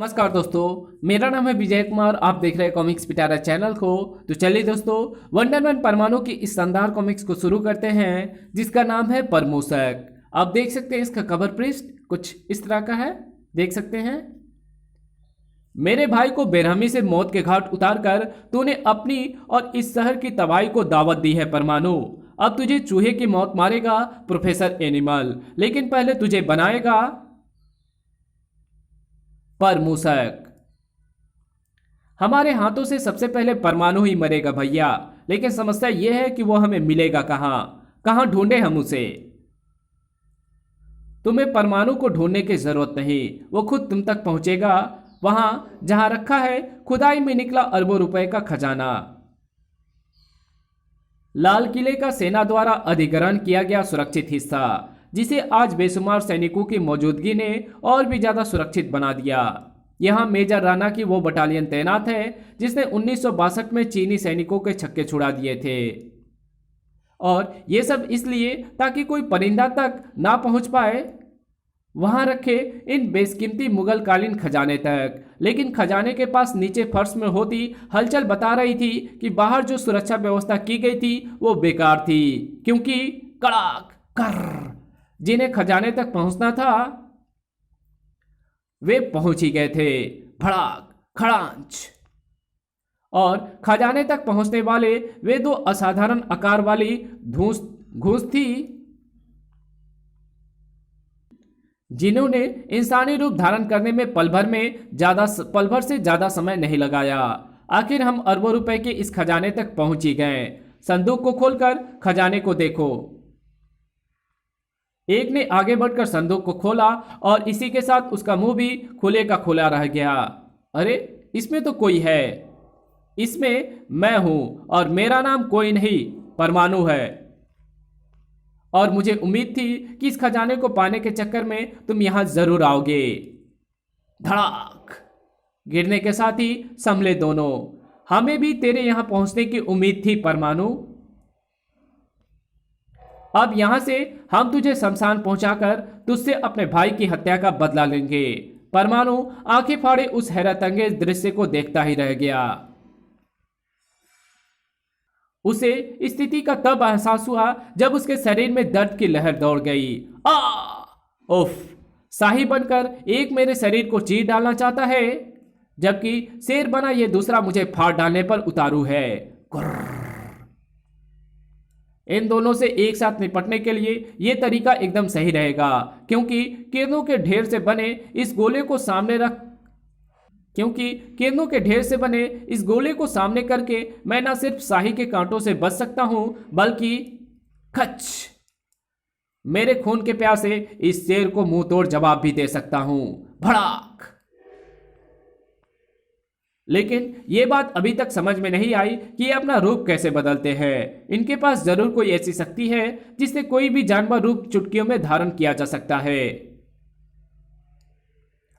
नमस्कार दोस्तों, मेरा नाम है विजय कुमार। आप देख रहे हैं कॉमिक्स पिटारा चैनल को। तो चलिए दोस्तों, वंडर मैन परमाणु की इस शानदार कॉमिक्स को शुरू करते हैं, जिसका नाम है परमूसक। आप देख सकते हैं इसका कवर पृष्ठ कुछ इस तरह का है, देख सकते हैं। मेरे भाई को बेरहमी से मौत के घाट उतारकर तूने अपनी और इस शहर की तबाही को दावत दी है परमाणु। अब तुझे चूहे की मौत मारेगा प्रोफेसर एनिमल, लेकिन पहले तुझे बनाएगा परमूसक। हमारे हाथों से सबसे पहले परमाणु ही मरेगा भैया, लेकिन समस्या यह है कि वो हमें मिलेगा कहां? कहां ढूंढे हम उसे? तुम्हें परमाणु को ढूंढने की जरूरत नहीं, वो खुद तुम तक पहुंचेगा, वहां जहां रखा है खुदाई में निकला अरबों रुपए का खजाना। लाल किले का सेना द्वारा अधिग्रहण किया गया सुरक्षित हिस्सा, जिसे आज बेशुमार सैनिकों की मौजूदगी ने और भी ज्यादा सुरक्षित बना दिया। यहां मेजर राणा की वो बटालियन तैनात है जिसने 1962 में चीनी सैनिकों के छक्के छुड़ा दिए थे, और ये सब इसलिए ताकि कोई परिंदा तक ना पहुंच पाए वहां रखे इन बेशकीमती मुगल कालीन खजाने तक। लेकिन खजाने के पास नीचे फर्श में होती हलचल बता रही थी कि बाहर जो सुरक्षा व्यवस्था की गई थी वो बेकार थी, क्योंकि कड़ाक कर जिन्हें खजाने तक पहुंचना था वे पहुंच ही गए थे। भड़ाक खड़ांच, और खजाने तक पहुंचने वाले वे दो असाधारण आकार वाली घूस थी, जिन्होंने इंसानी रूप धारण करने में पल भर से ज्यादा समय नहीं लगाया। आखिर हम अरबों रुपए के इस खजाने तक पहुंच ही गए। संदूक को खोलकर खजाने को देखो। एक ने आगे बढ़कर संदूक को खोला और इसी के साथ उसका मुंह भी खुले का खुला रह गया। अरे, इसमें तो कोई है। इसमें मैं हूं, और मेरा नाम कोई नहीं परमाणु है। और मुझे उम्मीद थी कि इस खजाने को पाने के चक्कर में तुम यहां जरूर आओगे। धड़ाक गिरने के साथ ही संभले दोनों। हमें भी तेरे यहां पहुंचने की उम्मीद थी परमाणु। अब यहां से हम तुझे शमशान पहुंचाकर तुझसे अपने भाई की हत्या का बदला लेंगे। परमाणु आंखें फाड़े उस हैरतअंगेज दृश्य को देखता ही रह गया। उसे स्थिति का तब एहसास हुआ जब उसके शरीर में दर्द की लहर दौड़ गई। आ उफ, शाही बनकर एक मेरे शरीर को चीर डालना चाहता है, जबकि शेर बना ये दूसरा मुझे फाड़ डालने पर उतारू है। इन दोनों से एक साथ निपटने के लिए यह तरीका एकदम सही रहेगा, क्योंकि किरणों के ढेर से बने इस गोले को सामने करके मैं न सिर्फ शाही के कांटों से बच सकता हूं, बल्कि खच मेरे खून के प्यासे इस शेर को मुंह तोड़ जवाब भी दे सकता हूं। भड़ाक। लेकिन यह बात अभी तक समझ में नहीं आई कि ये अपना रूप कैसे बदलते हैं। इनके पास जरूर कोई ऐसी शक्ति है जिससे कोई भी जानवर रूप चुटकियों में धारण किया जा सकता है,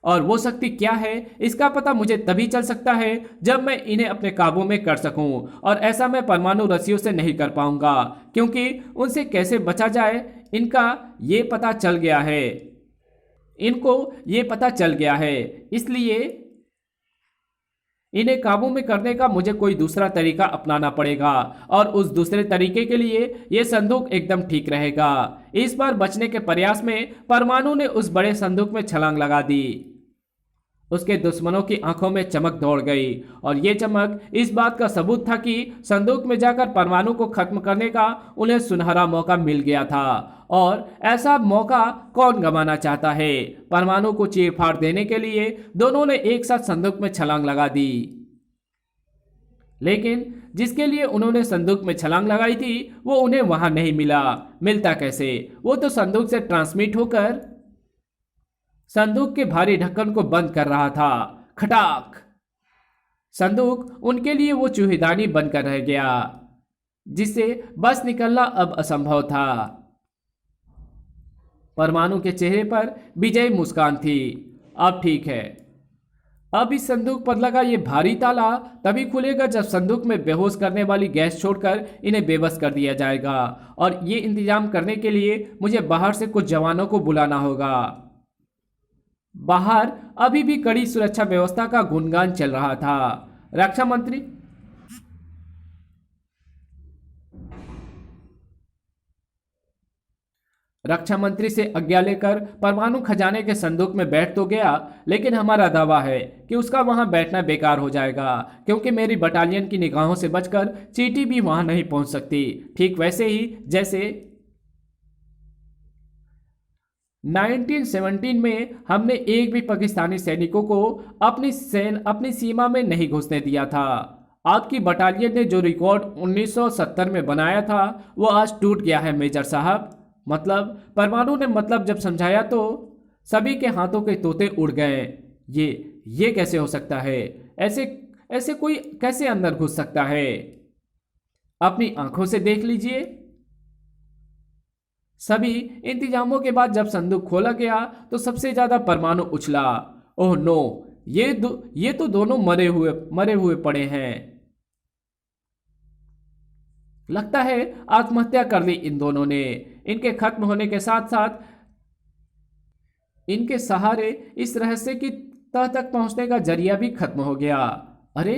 और वो शक्ति क्या है इसका पता मुझे तभी चल सकता है जब मैं इन्हें अपने काबू में कर सकूं, और ऐसा मैं परमाणु रस्सियों से नहीं कर पाऊंगा, क्योंकि उनसे कैसे बचा जाए इनको ये पता चल गया है। इसलिए इन्हें काबू में करने का मुझे कोई दूसरा तरीका अपनाना पड़ेगा, और उस दूसरे तरीके के लिए यह संदूक एकदम ठीक रहेगा। इस बार बचने के प्रयास में परमाणु ने उस बड़े संदूक में छलांग लगा दी। उसके दुश्मनों की आंखों में चमक दौड़ गई, और यह चमक इस बात का सबूत था कि संदूक में जाकर परमाणु को खत्म करने का उन्हें सुनहरा मौका मिल गया था, और ऐसा मौका कौन गंवाना चाहता है। परमाणु को चीर फाड़ देने के लिए दोनों ने एक साथ संदूक में छलांग लगा दी, लेकिन जिसके लिए उन्होंने संदूक में छलांग लगाई थी वो उन्हें वहां नहीं मिलता कैसे? वो तो संदूक से ट्रांसमिट होकर संदूक के भारी ढक्कन को बंद कर रहा था। खटाक। संदूक उनके लिए वो चूहेदानी बनकर रह गया, जिससे बस निकलना अब असंभव था। परमाणु के चेहरे पर विजयी मुस्कान थी। अब ठीक है, अब इस संदूक पर लगा ये भारी ताला तभी खुलेगा जब संदूक में बेहोश करने वाली गैस छोड़कर इन्हें बेबस कर दिया जाएगा, और ये इंतजाम करने के लिए मुझे बाहर से कुछ जवानों को बुलाना होगा। बाहर अभी भी कड़ी सुरक्षा व्यवस्था का गुणगान चल रहा था। रक्षा मंत्री रक्षा मंत्री से आज्ञा लेकर परमाणु खजाने के संदूक में बैठ तो गया, लेकिन हमारा दावा है कि उसका वहां बैठना बेकार हो जाएगा, क्योंकि मेरी बटालियन की निगाहों से बचकर चींटी भी वहां नहीं पहुंच सकती। ठीक वैसे ही जैसे 1917 में हमने एक भी पाकिस्तानी सैनिकों को अपनी सीमा में नहीं घुसने दिया था। आपकी बटालियन ने जो रिकॉर्ड 1970 में बनाया था वो आज टूट गया है मेजर साहब। मतलब परमाणु ने मतलब जब समझाया तो सभी के हाथों के तोते उड़ गए। ये कैसे हो सकता है? ऐसे ऐसे कोई कैसे अंदर घुस सकता है? अपनी आंखों से देख लीजिए। सभी इंतजामों के बाद जब संदूक खोला गया तो सबसे ज्यादा परमाणु उछला। ओह नो, ये तो दोनों मरे हुए पड़े हैं। लगता है आत्महत्या कर ली इन दोनों ने। इनके खत्म होने के साथ साथ इनके सहारे इस रहस्य की तह तक पहुंचने का जरिया भी खत्म हो गया। अरे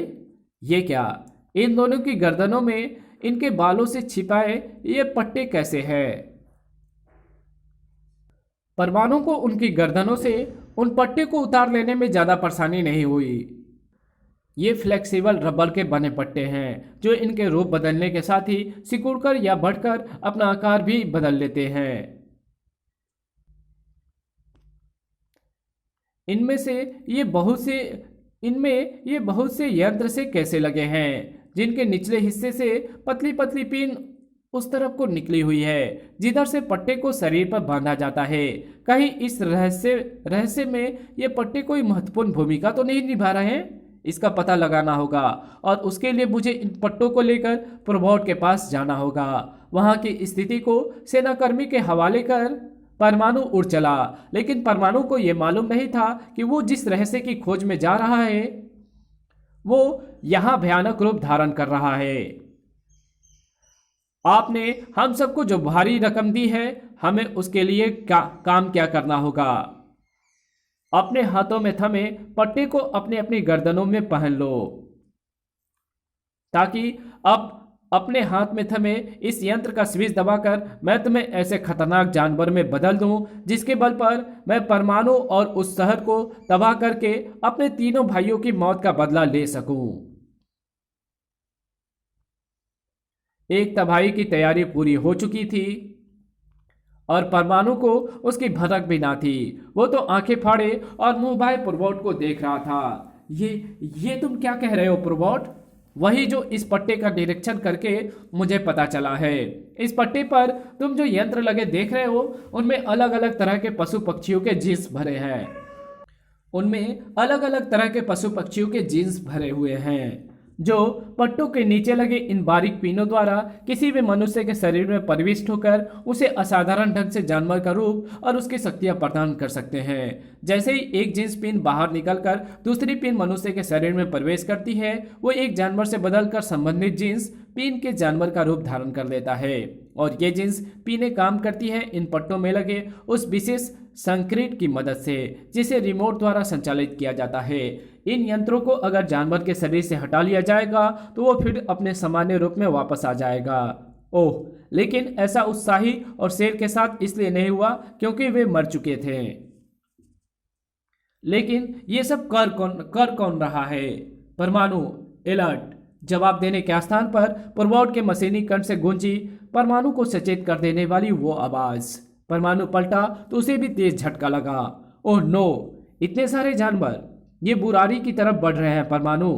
ये क्या? इन दोनों की गर्दनों में इनके बालों से छिपाए ये पट्टे कैसे हैं? परमाणु को उनकी गर्दनों से उन पट्टे को उतार लेने में ज्यादा परेशानी नहीं हुई। ये फ्लेक्सिबल रबर के बने पट्टे हैं जो इनके रूप बदलने के साथ ही सिकुड़कर या बढ़कर अपना आकार भी बदल लेते हैं। इनमें ये बहुत से यंत्र से कैसे लगे हैं जिनके निचले हिस्से से पतली पतली पिन उस तरफ को निकली हुई है जिधर से पट्टे को शरीर पर बांधा जाता है। कहीं इस रहस्य में ये पट्टे कोई महत्वपूर्ण भूमिका तो नहीं निभा रहे हैं? इसका पता लगाना होगा और उसके लिए मुझे इन पट्टों को लेकर प्रभोट के पास जाना होगा। वहां की स्थिति को सेनाकर्मी के हवाले कर परमाणु उड़ चला, लेकिन परमाणु को यह मालूम नहीं था कि वो जिस रहस्य की खोज में जा रहा है वो यहां भयानक रूप धारण कर रहा है। आपने हम सबको जो भारी रकम दी है, हमें उसके लिए काम क्या करना होगा? अपने हाथों में थमे पट्टे को अपने अपनी गर्दनों में पहन लो, ताकि अब अपने हाथ में थमे इस यंत्र का स्विच दबाकर मैं तुम्हें ऐसे खतरनाक जानवर में बदल दूं जिसके बल पर मैं परमाणु और उस शहर को तबाह करके अपने तीनों भाइयों की मौत का बदला ले सकूं। एक तबाही की तैयारी पूरी हो चुकी थी और परमाणु को उसकी भनक भी ना थी। वो तो आंखें फाड़े और मुंह भाए प्रबोट को देख रहा था। ये तुम क्या कह रहे हो प्रबोट? वही जो इस पट्टे का निरीक्षण करके मुझे पता चला है। इस पट्टे पर तुम जो यंत्र लगे देख रहे हो उनमें अलग अलग तरह के पशु पक्षियों के जीन्स भरे हैं। उनमें अलग अलग तरह के पशु पक्षियों के जीन्स भरे हुए हैं जो पट्टों के नीचे लगे इन बारीक पिनों द्वारा किसी भी मनुष्य के शरीर में प्रविष्ट होकर उसे असाधारण ढंग से जानवर का रूप और उसकी शक्तियां प्रदान कर सकते हैं। जैसे ही एक जींस पिन बाहर निकलकर दूसरी पिन मनुष्य के शरीर में प्रवेश करती है, वो एक जानवर से बदलकर संबंधित जींस पिन के जानवर का रूप धारण कर लेता है और ये जींस पिने काम करती है इन पट्टों में लगे उस विशेष संक्रीट की मदद से जिसे रिमोट द्वारा संचालित किया जाता है। इन यंत्रों को अगर जानवर के शरीर से हटा लिया जाएगा तो वो फिर अपने सामान्य रूप में वापस आ जाएगा। ओह, लेकिन ऐसा उत्साही और शेर के साथ इसलिए नहीं हुआ क्योंकि वे मर चुके थे। लेकिन ये सब कर कौन रहा है? परमाणु अलर्ट! जवाब देने के स्थान पर प्रबोट के मशीनी कंठ से गूंजी परमाणु को सचेत कर देने वाली वो आवाज। परमाणु पलटा तो उसे भी तेज झटका लगा। ओह नो, इतने सारे जानवर ये बुरारी की तरफ बढ़ रहे हैं। परमाणु,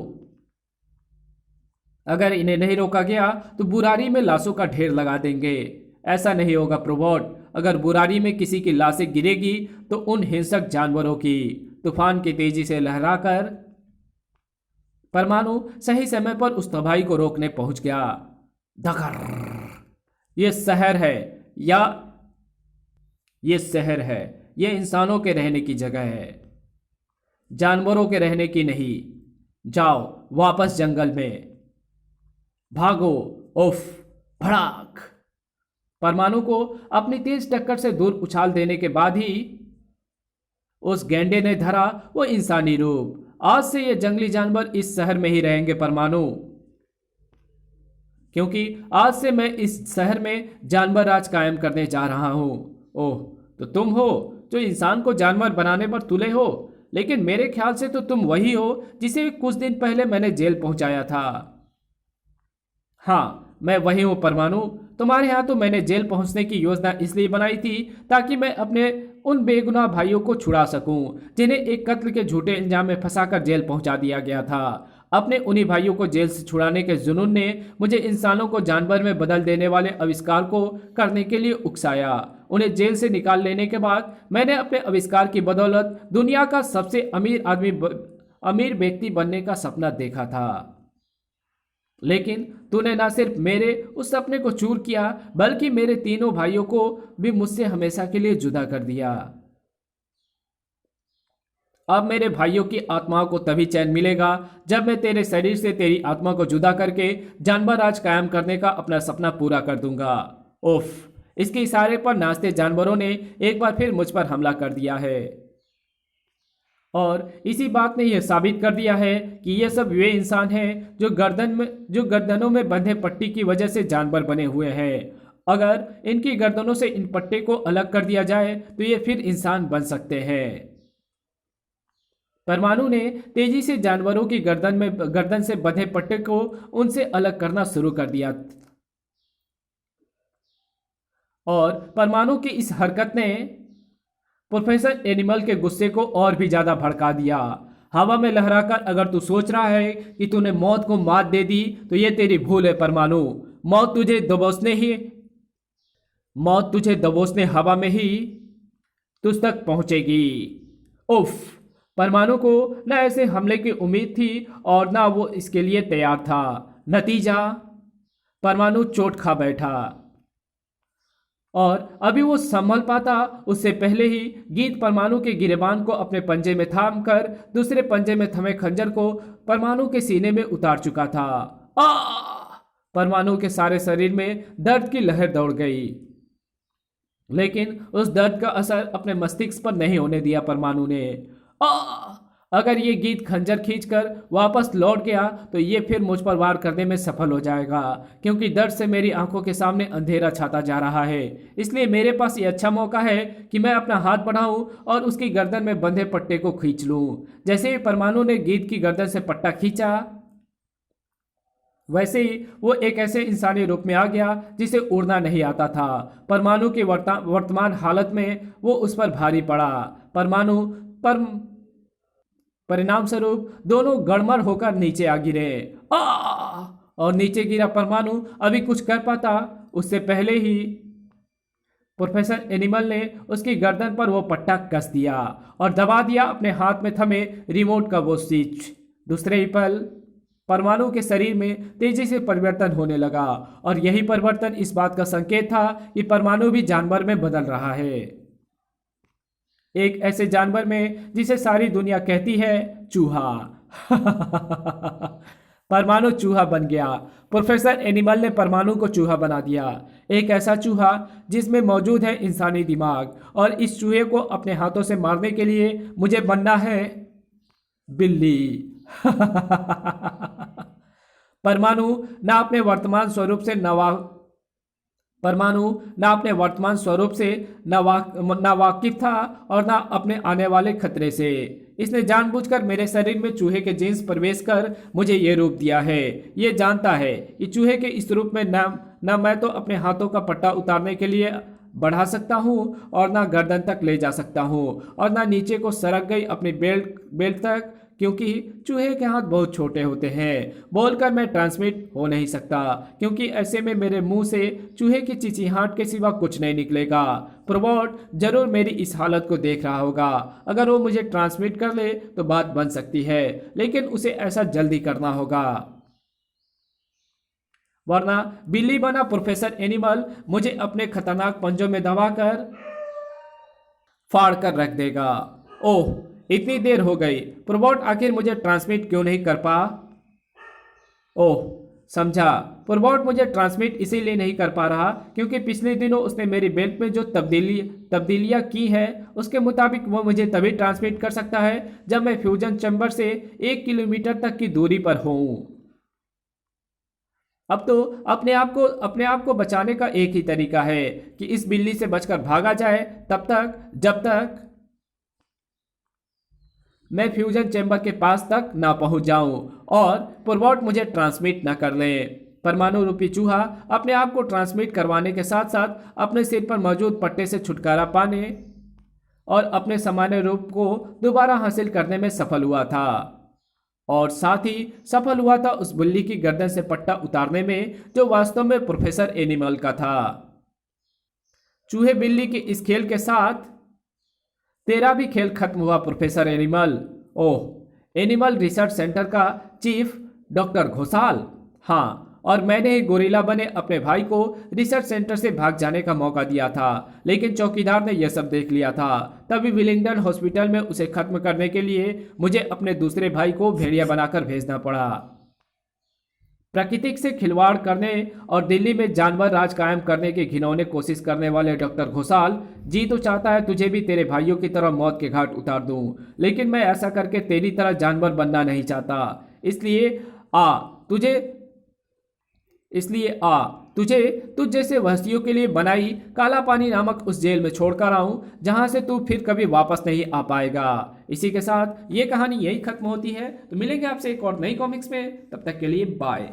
अगर इन्हें नहीं रोका गया तो बुरारी में लाशों का ढेर लगा देंगे। ऐसा नहीं होगा प्रबोट। अगर बुरारी में किसी की लाशें गिरेगी तो उन हिंसक जानवरों की तूफान की तेजी से लहराकर परमाणु सही समय पर उस तबाही को रोकने पहुंच गया। धकर! ये शहर है ये इंसानों के रहने की जगह है, जानवरों के रहने की नहीं। जाओ वापस जंगल में, भागो। उफ! भड़ाक! परमाणु को अपनी तेज टक्कर से दूर उछाल देने के बाद ही उस गैंडे ने धरा वो इंसानी रूप। आज से ये जंगली जानवर इस शहर में ही रहेंगे परमाणु, क्योंकि आज से मैं इस शहर में जानवर राज कायम करने जा रहा हूं। ओह, तो तुम हो जो इंसान को जानवर बनाने पर तुले हो, लेकिन मेरे ख्याल से तो तुम वही हो जिसे कुछ दिन पहले मैंने जेल पहुंचाया था। हाँ, मैं वही हूँ परमाणु। तुम्हारे यहाँ तो मैंने जेल पहुंचने की योजना इसलिए बनाई थी ताकि मैं अपने उन बेगुनाह भाइयों को छुड़ा सकूं जिन्हें एक कत्ल के झूठे इल्जाम में फंसाकर जेल पहुंचा दिया गया था। अपने उन्हीं भाइयों को जेल से छुड़ाने के जुनून ने मुझे इंसानों को जानवर में बदल देने वाले आविष्कार को करने के लिए उकसाया। उन्हें जेल से निकाल लेने के बाद मैंने अपने आविष्कार की बदौलत दुनिया का सबसे अमीर व्यक्ति बनने का सपना देखा था। लेकिन तूने ना सिर्फ मेरे उस सपने को चूर किया, बल्कि मेरे तीनों भाइयों को भी मुझसे हमेशा के लिए जुदा कर दिया। अब मेरे भाइयों की आत्माओं को तभी चैन मिलेगा जब मैं तेरे शरीर से तेरी आत्मा को जुदा करके जानवर राज कायम करने का अपना सपना पूरा कर दूंगा। उफ, इसके इशारे पर नाचते जानवरों ने एक बार फिर मुझ पर हमला कर दिया है, और इसी बात ने यह साबित कर दिया है कि ये सब वे इंसान हैं जो गर्दनों में बंधे पट्टी की वजह से जानवर बने हुए हैं। अगर इनकी गर्दनों से इन पट्टे को अलग कर दिया जाए तो ये फिर इंसान बन सकते हैं। परमाणु ने तेजी से जानवरों की गर्दन से बंधे पट्टे को उनसे अलग करना शुरू कर दिया, और परमाणु की इस हरकत ने प्रोफेसर एनिमल के गुस्से को और भी ज्यादा भड़का दिया। हवा में लहराकर अगर तू सोच रहा है कि तूने मौत को मात दे दी तो ये तेरी भूल है परमाणु। मौत तुझे दबोचने हवा में ही तुझ तक पहुंचेगी। उफ, परमाणु को न ऐसे हमले की उम्मीद थी और न वो इसके लिए तैयार था। नतीजा, परमाणु चोट खा बैठा, और अभी वो संभल पाता उससे पहले ही गीत परमाणु के गिरेबान को अपने पंजे में थाम कर दूसरे पंजे में थमे खंजर को परमाणु के सीने में उतार चुका था। आ! परमाणु के सारे शरीर में दर्द की लहर दौड़ गई, लेकिन उस दर्द का असर अपने मस्तिष्क पर नहीं होने दिया परमाणु ने। अगर ये गीत खंजर खींचकर वापस लौट गया तो ये फिर मुझ पर वार करने में सफल हो जाएगा, क्योंकि दर्द से मेरी आंखों के सामने अंधेरा छाता जा रहा है। इसलिए मेरे पास ये अच्छा मौका है कि मैं अपना हाथ बढ़ाऊं और उसकी गर्दन में बंधे पट्टे को खींच लूं। जैसे ही परमाणु ने गीत की गर्दन से पट्टा खींचा, वैसे ही वो एक ऐसे इंसानी रूप में आ गया जिसे उड़ना नहीं आता था। परमाणु की वर्तमान हालत में वो उस पर भारी पड़ा। परिणाम स्वरूप दोनों गड़मड़ होकर नीचे आ गिरे। और नीचे गिरा परमाणु अभी कुछ कर पाता उससे पहले ही प्रोफेसर एनिमल ने उसकी गर्दन पर वो पट्टा कस दिया और दबा दिया अपने हाथ में थमे रिमोट का वो स्विच। दूसरे ही पल परमाणु के शरीर में तेजी से परिवर्तन होने लगा, और यही परिवर्तन इस बात का संकेत था कि परमाणु भी जानवर में बदल रहा है, एक ऐसे जानवर में जिसे सारी दुनिया कहती है चूहा। परमाणु चूहा बन गया। प्रोफेसर एनिमल ने परमाणु को चूहा बना दिया, एक ऐसा चूहा जिसमें मौजूद है इंसानी दिमाग, और इस चूहे को अपने हाथों से मारने के लिए मुझे बनना है बिल्ली। परमाणु ना अपने वर्तमान स्वरूप से ना वाकिफ था और ना अपने आने वाले खतरे से। इसने जानबूझकर मेरे शरीर में चूहे के जीन्स प्रवेश कर मुझे ये रूप दिया है। ये जानता है कि चूहे के इस रूप में न मैं तो अपने हाथों का पट्टा उतारने के लिए बढ़ा सकता हूँ और ना गर्दन तक ले जा सकता हूँ और ना नीचे को सरक गई अपनी बेल्ट तक, क्योंकि चूहे के हाथ बहुत छोटे होते हैं। बोलकर मैं ट्रांसमिट हो नहीं सकता, क्योंकि ऐसे में मेरे मुंह से चूहे की चिचिहाट के सिवा कुछ नहीं निकलेगा। प्रोबॉट जरूर मेरी इस हालत को देख रहा होगा। अगर वो मुझे ट्रांसमिट कर ले तो बात बन सकती है, लेकिन उसे ऐसा जल्दी करना होगा, वरना बिल्ली बना प्रोफेसर एनिमल मुझे अपने खतरनाक पंजों में दबाकर फाड़ कर रख देगा। ओह, इतनी देर हो गई। प्रोबॉट आखिर मुझे ट्रांसमिट क्यों नहीं कर पा? ओह, समझा। पुरबॉट मुझे ट्रांसमिट इसीलिए नहीं कर पा रहा क्योंकि पिछले दिनों उसने मेरी बेल्ट में जो तब्दीलियां की है उसके मुताबिक वो मुझे तभी ट्रांसमिट कर सकता है जब मैं फ्यूजन चैम्बर से 1 किलोमीटर तक की दूरी पर हूं। अब तो अपने आप को बचाने का एक ही तरीका है कि इस बिल्ली से बचकर भागा जाए, तब तक जब तक मैं फ्यूजन चैम्बर के पास तक ना पहुंच जाऊं और पुरबॉट मुझे ट्रांसमिट ना कर ले। परमाणु रूपी चूहा अपने आप को ट्रांसमिट करवाने के साथ साथ अपने सिर पर मौजूद पट्टे से छुटकारा पाने और अपने सामान्य रूप को दोबारा हासिल करने में सफल हुआ था, और साथ ही सफल हुआ था उस बिल्ली की गर्दन से पट्टा उतारने में जो वास्तव में प्रोफेसर एनिमल का था। चूहे बिल्ली के इस खेल के साथ तेरा भी खेल खत्म हुआ प्रोफेसर एनिमल। ओह, एनिमल रिसर्च सेंटर का चीफ डॉक्टर घोसाल। हाँ, और मैंने ही गोरिल्ला बने अपने भाई को रिसर्च सेंटर से भाग जाने का मौका दिया था, लेकिन चौकीदार ने यह सब देख लिया था। तभी विलिंगडन हॉस्पिटल में उसे खत्म करने के लिए मुझे अपने दूसरे भाई को भेड़िया बनाकर भेजना पड़ा। प्रकृति से खिलवाड़ करने और दिल्ली में जानवर राज कायम करने की घिनौने कोशिश करने वाले डॉक्टर घोसाल जी तो चाहता है तुझे भी तेरे भाइयों की तरह मौत के घाट उतार दूं, लेकिन मैं ऐसा करके तेरी तरह जानवर बनना नहीं चाहता। इसलिए तुझे तुझ जैसे वहशियों के लिए बनाई काला पानी नामक उस जेल में छोड़कर आऊं जहां से तू फिर कभी वापस नहीं आ पाएगा। इसी के साथ ये कहानी यही खत्म होती है। तो मिलेंगे आपसे एक और नई कॉमिक्स में, तब तक के लिए बाय।